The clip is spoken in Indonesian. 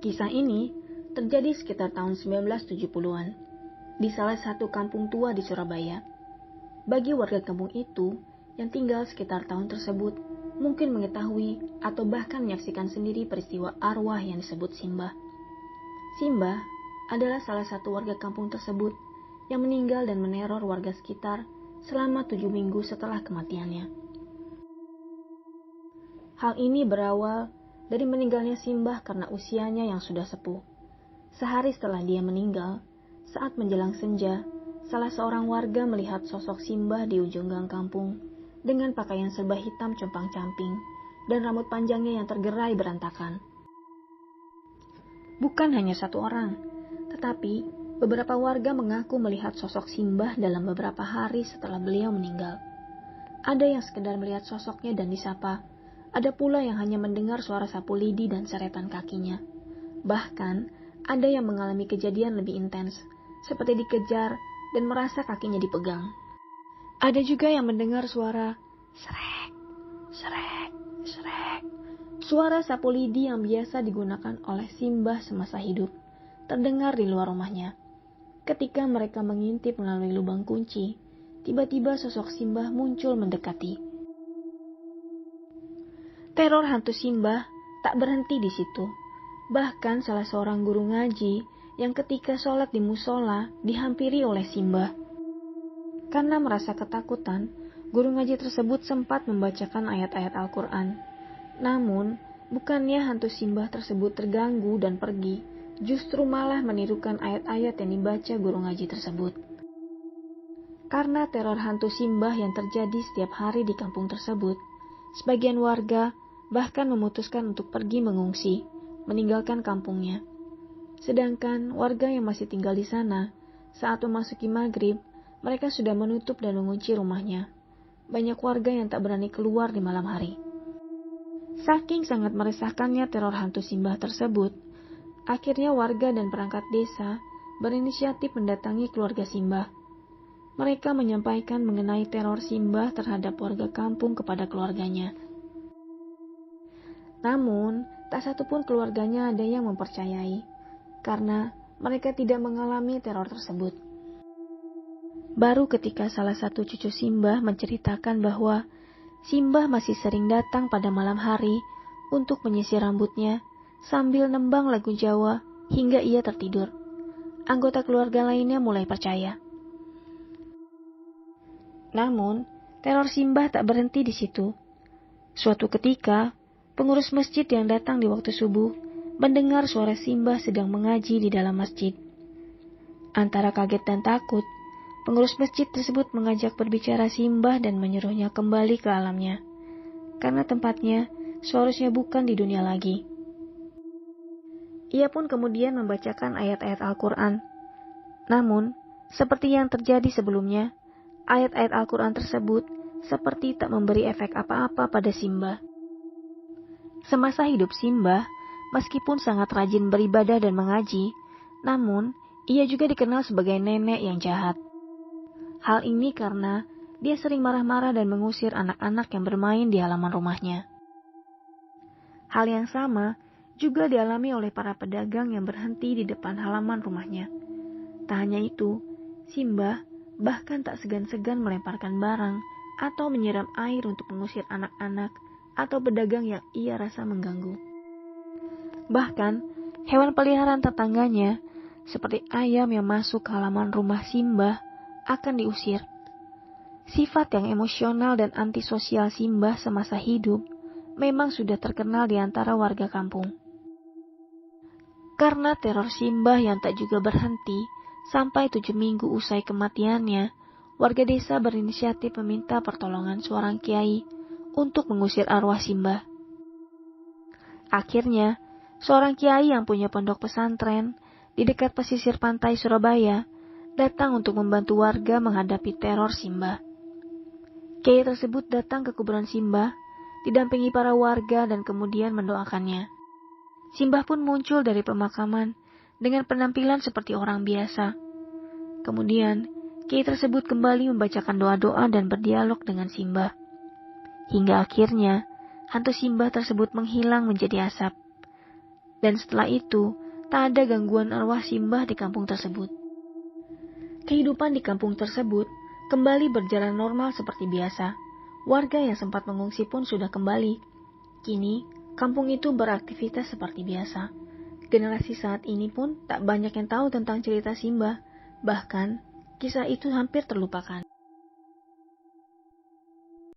Kisah ini terjadi sekitar tahun 1970-an di salah satu kampung tua di Surabaya. Bagi warga kampung itu yang tinggal sekitar tahun tersebut, mungkin mengetahui atau bahkan menyaksikan sendiri peristiwa arwah yang disebut Simbah. Simbah adalah salah satu warga kampung tersebut yang meninggal dan meneror warga sekitar selama 7 minggu setelah kematiannya. Hal ini berawal dari meninggalnya Simbah karena usianya yang sudah sepuh. Sehari setelah dia meninggal, saat menjelang senja, salah seorang warga melihat sosok Simbah di ujung gang kampung dengan pakaian serba hitam compang-camping dan rambut panjangnya yang tergerai berantakan. Bukan hanya satu orang, tetapi beberapa warga mengaku melihat sosok Simbah dalam beberapa hari setelah beliau meninggal. Ada yang sekedar melihat sosoknya dan disapa, ada pula yang hanya mendengar suara sapu lidi dan seretan kakinya. Bahkan, ada yang mengalami kejadian lebih intens, seperti dikejar dan merasa kakinya dipegang. Ada juga yang mendengar suara srek, srek, srek. Suara sapu lidi yang biasa digunakan oleh Simbah semasa hidup, terdengar di luar rumahnya. Ketika mereka mengintip melalui lubang kunci, tiba-tiba sosok Simbah muncul mendekati. Teror hantu Simbah tak berhenti di situ. Bahkan salah seorang guru ngaji yang ketika sholat di musola dihampiri oleh Simbah. Karena merasa ketakutan, guru ngaji tersebut sempat membacakan ayat-ayat Al-Quran. Namun, bukannya hantu Simbah tersebut terganggu dan pergi, justru malah menirukan ayat-ayat yang dibaca guru ngaji tersebut. Karena teror hantu Simbah yang terjadi setiap hari di kampung tersebut, sebagian warga bahkan memutuskan untuk pergi mengungsi, meninggalkan kampungnya. Sedangkan warga yang masih tinggal di sana, saat memasuki maghrib, mereka sudah menutup dan mengunci rumahnya. Banyak warga yang tak berani keluar di malam hari. Saking sangat meresahkannya teror hantu Simbah tersebut, akhirnya warga dan perangkat desa berinisiatif mendatangi keluarga Simbah. Mereka menyampaikan mengenai teror Simbah terhadap warga kampung kepada keluarganya. Namun, tak satupun keluarganya ada yang mempercayai, karena mereka tidak mengalami teror tersebut. Baru ketika salah satu cucu Simbah menceritakan bahwa Simbah masih sering datang pada malam hari untuk menyisir rambutnya sambil nembang lagu Jawa hingga ia tertidur, anggota keluarga lainnya mulai percaya. Namun, teror Simbah tak berhenti di situ. Suatu ketika, pengurus masjid yang datang di waktu subuh mendengar suara Simbah sedang mengaji di dalam masjid. Antara kaget dan takut, pengurus masjid tersebut mengajak berbicara Simbah dan menyuruhnya kembali ke alamnya, karena tempatnya seharusnya bukan di dunia lagi. Ia pun kemudian membacakan ayat-ayat Al-Quran. Namun, seperti yang terjadi sebelumnya, ayat-ayat Al-Quran tersebut seperti tak memberi efek apa-apa pada Simbah. Semasa hidup Simbah, meskipun sangat rajin beribadah dan mengaji, namun ia juga dikenal sebagai nenek yang jahat. Hal ini karena dia sering marah-marah dan mengusir anak-anak yang bermain di halaman rumahnya. Hal yang sama juga dialami oleh para pedagang yang berhenti di depan halaman rumahnya. Tak hanya itu, Simbah bahkan tak segan-segan melemparkan barang atau menyiram air untuk mengusir anak-anak atau pedagang yang ia rasa mengganggu. Bahkan, hewan peliharaan tetangganya, seperti ayam yang masuk ke halaman rumah Simbah, akan diusir. Sifat yang emosional dan antisosial Simbah semasa hidup memang sudah terkenal di antara warga kampung. Karena teror Simbah yang tak juga berhenti, sampai 7 minggu usai kematiannya, warga desa berinisiatif meminta pertolongan seorang kiai untuk mengusir arwah Simbah. Akhirnya, seorang kiai yang punya pondok pesantren di dekat pesisir pantai Surabaya datang untuk membantu warga menghadapi teror Simbah. Kiai tersebut datang ke kuburan Simbah, didampingi para warga dan kemudian mendoakannya. Simbah pun muncul dari pemakaman dengan penampilan seperti orang biasa. Kemudian, kiai tersebut kembali membacakan doa-doa dan berdialog dengan Simbah. Hingga akhirnya, hantu Simbah tersebut menghilang menjadi asap. Dan setelah itu, tak ada gangguan arwah Simbah di kampung tersebut. Kehidupan di kampung tersebut kembali berjalan normal seperti biasa. Warga yang sempat mengungsi pun sudah kembali. Kini, kampung itu beraktivitas seperti biasa. Generasi saat ini pun tak banyak yang tahu tentang cerita Simbah. Bahkan, kisah itu hampir terlupakan.